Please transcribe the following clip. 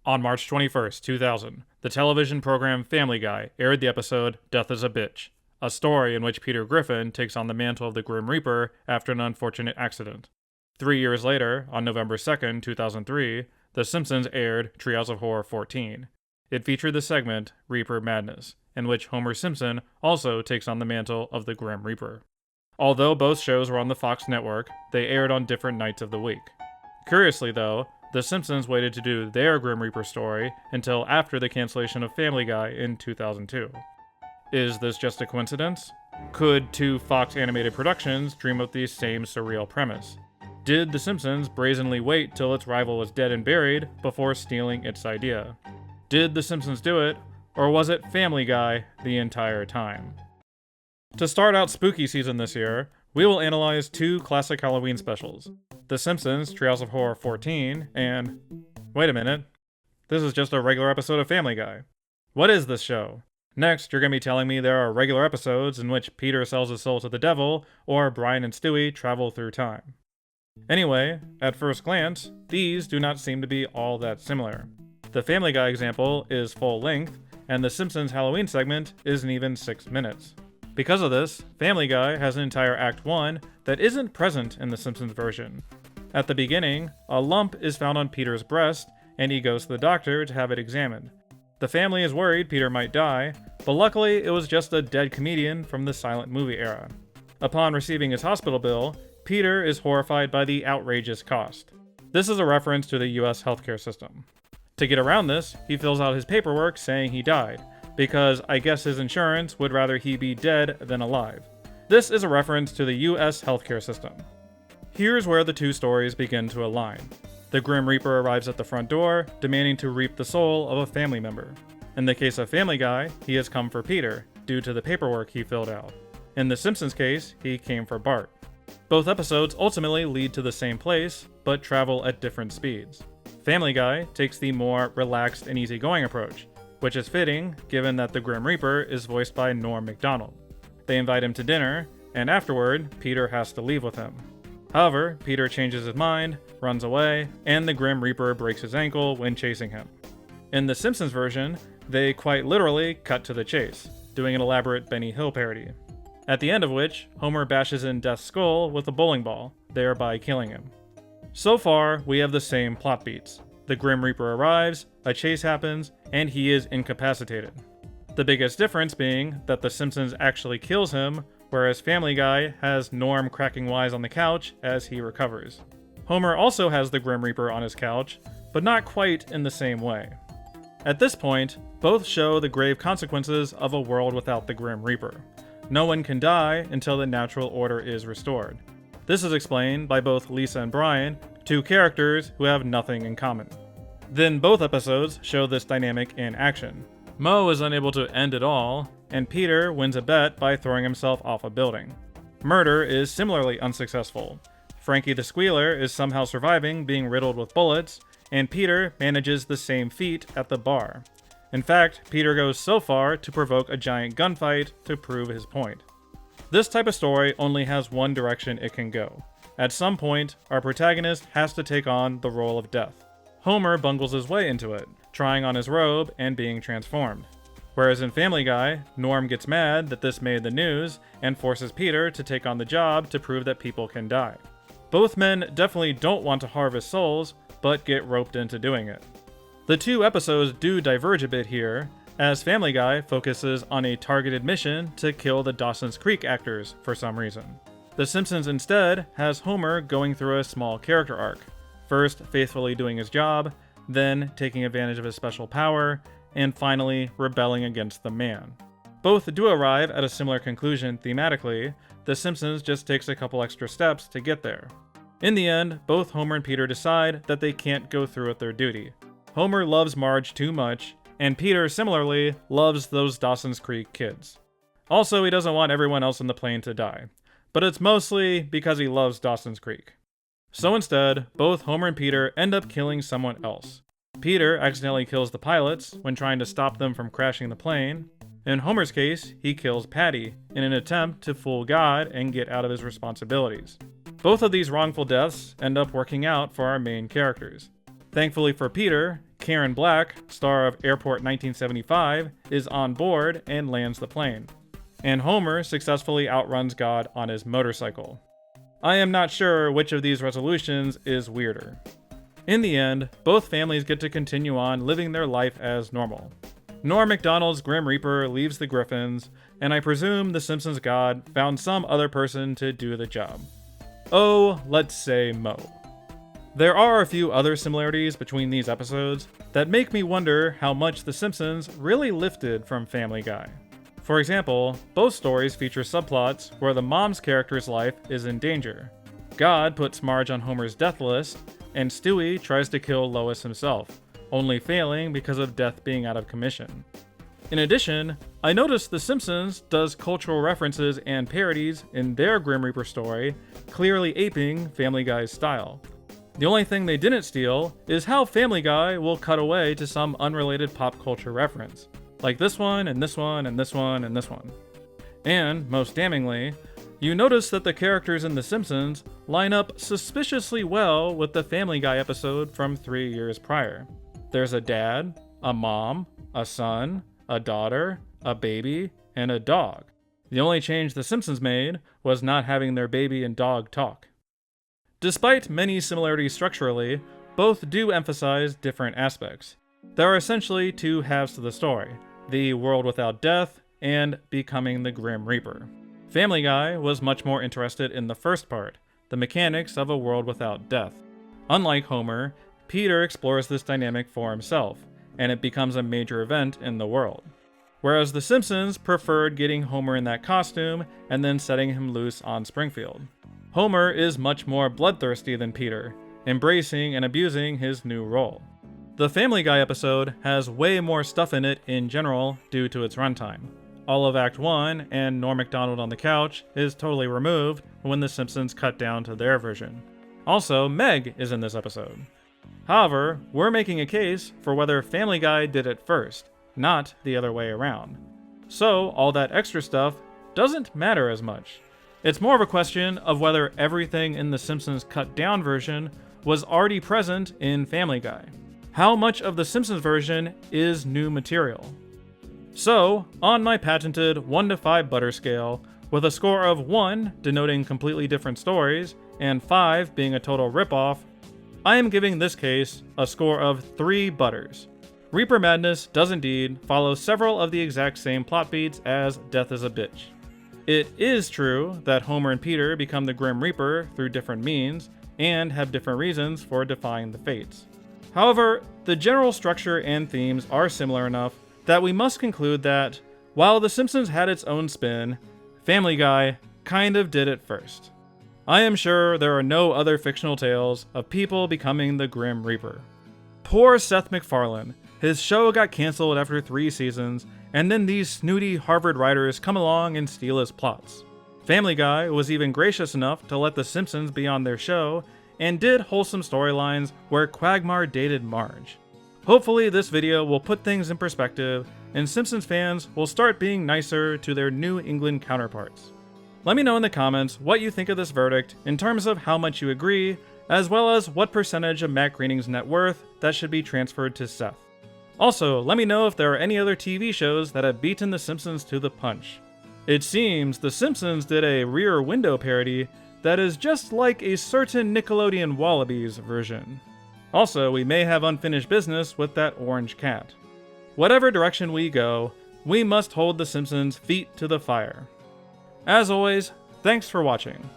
On March 21st, 2000, the television program Family Guy aired the episode Death is a Bitch, a story in which Peter Griffin takes on the mantle of the Grim Reaper after an unfortunate accident. 3 years later, on November 2nd, 2003, The Simpsons aired Treehouse of Horror 14. It featured the segment Reaper Madness, in which Homer Simpson also takes on the mantle of the Grim Reaper. Although both shows were on the Fox network, they aired on different nights of the week. Curiously though, The Simpsons waited to do their Grim Reaper story until after the cancellation of Family Guy in 2002. Is this just a coincidence? Could two Fox animated productions dream up the same surreal premise? Did The Simpsons brazenly wait till its rival was dead and buried before stealing its idea? Did The Simpsons do it, or was it Family Guy the entire time? To start out spooky season this year, we will analyze two classic Halloween specials, The Simpsons Treehouse of Horror 14 and... wait a minute, this is just a regular episode of Family Guy. What is this show? Next, you're going to be telling me there are regular episodes in which Peter sells his soul to the devil, or Brian and Stewie travel through time. Anyway, at first glance, these do not seem to be all that similar. The Family Guy example is full length, and The Simpsons Halloween segment isn't even 6 minutes. Because of this, Family Guy has an entire Act 1 that isn't present in The Simpsons version. At the beginning, a lump is found on Peter's breast, and he goes to the doctor to have it examined. The family is worried Peter might die, but luckily it was just a dead comedian from the silent movie era. Upon receiving his hospital bill, Peter is horrified by the outrageous cost. This is a reference to the US healthcare system. To get around this, he fills out his paperwork saying he died, because I guess his insurance would rather he be dead than alive. This is a reference to the US healthcare system. Here's where the two stories begin to align. The Grim Reaper arrives at the front door, demanding to reap the soul of a family member. In the case of Family Guy, he has come for Peter, due to the paperwork he filled out. In The Simpsons case, he came for Bart. Both episodes ultimately lead to the same place, but travel at different speeds. Family Guy takes the more relaxed and easygoing approach, which is fitting given that the Grim Reaper is voiced by Norm Macdonald. They invite him to dinner, and afterward, Peter has to leave with him. However, Peter changes his mind, runs away, and the Grim Reaper breaks his ankle when chasing him. In the Simpsons version, they quite literally cut to the chase, doing an elaborate Benny Hill parody. At the end of which, Homer bashes in Death's skull with a bowling ball, thereby killing him. So far, we have the same plot beats. The Grim Reaper arrives, a chase happens, and he is incapacitated. The biggest difference being that The Simpsons actually kills him, whereas Family Guy has Norm cracking wise on the couch as he recovers. Homer also has the Grim Reaper on his couch, but not quite in the same way. At this point, both show the grave consequences of a world without the Grim Reaper. No one can die until the natural order is restored. This is explained by both Lisa and Brian, two characters who have nothing in common. Then both episodes show this dynamic in action. Moe is unable to end it all, and Peter wins a bet by throwing himself off a building. Murder is similarly unsuccessful. Frankie the Squealer is somehow surviving being riddled with bullets, and Peter manages the same feat at the bar. In fact, Peter goes so far to provoke a giant gunfight to prove his point. This type of story only has one direction it can go. At some point, our protagonist has to take on the role of death. Homer bungles his way into it, trying on his robe and being transformed. Whereas in Family Guy, Norm gets mad that this made the news and forces Peter to take on the job to prove that people can die. Both men definitely don't want to harvest souls, but get roped into doing it. The two episodes do diverge a bit here, as Family Guy focuses on a targeted mission to kill the Dawson's Creek actors for some reason. The Simpsons instead has Homer going through a small character arc, first faithfully doing his job, then taking advantage of his special power, and finally rebelling against the man. Both do arrive at a similar conclusion thematically. The Simpsons just takes a couple extra steps to get there. In the end, both Homer and Peter decide that they can't go through with their duty. Homer loves Marge too much, and Peter similarly loves those Dawson's Creek kids. Also, he doesn't want everyone else on the plane to die, but it's mostly because he loves Dawson's Creek. So instead, both Homer and Peter end up killing someone else. Peter accidentally kills the pilots when trying to stop them from crashing the plane. In Homer's case, he kills Patty in an attempt to fool God and get out of his responsibilities. Both of these wrongful deaths end up working out for our main characters. Thankfully for Peter, Karen Black, star of Airport 1975, is on board and lands the plane. And Homer successfully outruns God on his motorcycle. I am not sure which of these resolutions is weirder. In the end, both families get to continue on living their life as normal. Norm Macdonald's Grim Reaper leaves the Griffins, and I presume the Simpsons God found some other person to do the job. Oh, let's say Moe. There are a few other similarities between these episodes that make me wonder how much The Simpsons really lifted from Family Guy. For example, both stories feature subplots where the mom's character's life is in danger. God puts Marge on Homer's death list, and Stewie tries to kill Lois himself, only failing because of Death being out of commission. In addition, I noticed The Simpsons does cultural references and parodies in their Grim Reaper story, clearly aping Family Guy's style. The only thing they didn't steal is how Family Guy will cut away to some unrelated pop culture reference, like this one and this one and this one and this one. And, most damningly, you notice that the characters in The Simpsons line up suspiciously well with the Family Guy episode from 3 years prior. There's a dad, a mom, a son, a daughter, a baby, and a dog. The only change The Simpsons made was not having their baby and dog talk. Despite many similarities structurally, both do emphasize different aspects. There are essentially two halves to the story, the world without death and becoming the Grim Reaper. Family Guy was much more interested in the first part, the mechanics of a world without death. Unlike Homer, Peter explores this dynamic for himself, and it becomes a major event in the world. Whereas The Simpsons preferred getting Homer in that costume and then setting him loose on Springfield. Homer is much more bloodthirsty than Peter, embracing and abusing his new role. The Family Guy episode has way more stuff in it in general due to its runtime. All of Act 1 and Norm Macdonald on the couch is totally removed when The Simpsons cut down to their version. Also, Meg is in this episode. However, we're making a case for whether Family Guy did it first, not the other way around. So, all that extra stuff doesn't matter as much. It's more of a question of whether everything in The Simpsons cut down version was already present in Family Guy. How much of The Simpsons version is new material? So, on my patented 1 to 5 butter scale, with a score of 1 denoting completely different stories, and 5 being a total ripoff, I am giving this case a score of 3 butters. Reaper Madness does indeed follow several of the exact same plot beats as Death is a Bitch. It is true that Homer and Peter become the Grim Reaper through different means, and have different reasons for defying the fates. However, the general structure and themes are similar enough that we must conclude that, while The Simpsons had its own spin, Family Guy kind of did it first. I am sure there are no other fictional tales of people becoming the Grim Reaper. Poor Seth MacFarlane. His show got canceled after 3 seasons, and then these snooty Harvard writers come along and steal his plots. Family Guy was even gracious enough to let The Simpsons be on their show, and did wholesome storylines where Quagmire dated Marge. Hopefully this video will put things in perspective, and Simpsons fans will start being nicer to their New England counterparts. Let me know in the comments what you think of this verdict in terms of how much you agree, as well as what percentage of Matt Groening's net worth that should be transferred to Seth. Also, let me know if there are any other TV shows that have beaten The Simpsons to the punch. It seems The Simpsons did a Rear Window parody that is just like a certain Nickelodeon Wallabies version. Also, we may have unfinished business with that orange cat. Whatever direction we go, we must hold The Simpsons' feet to the fire. As always, thanks for watching.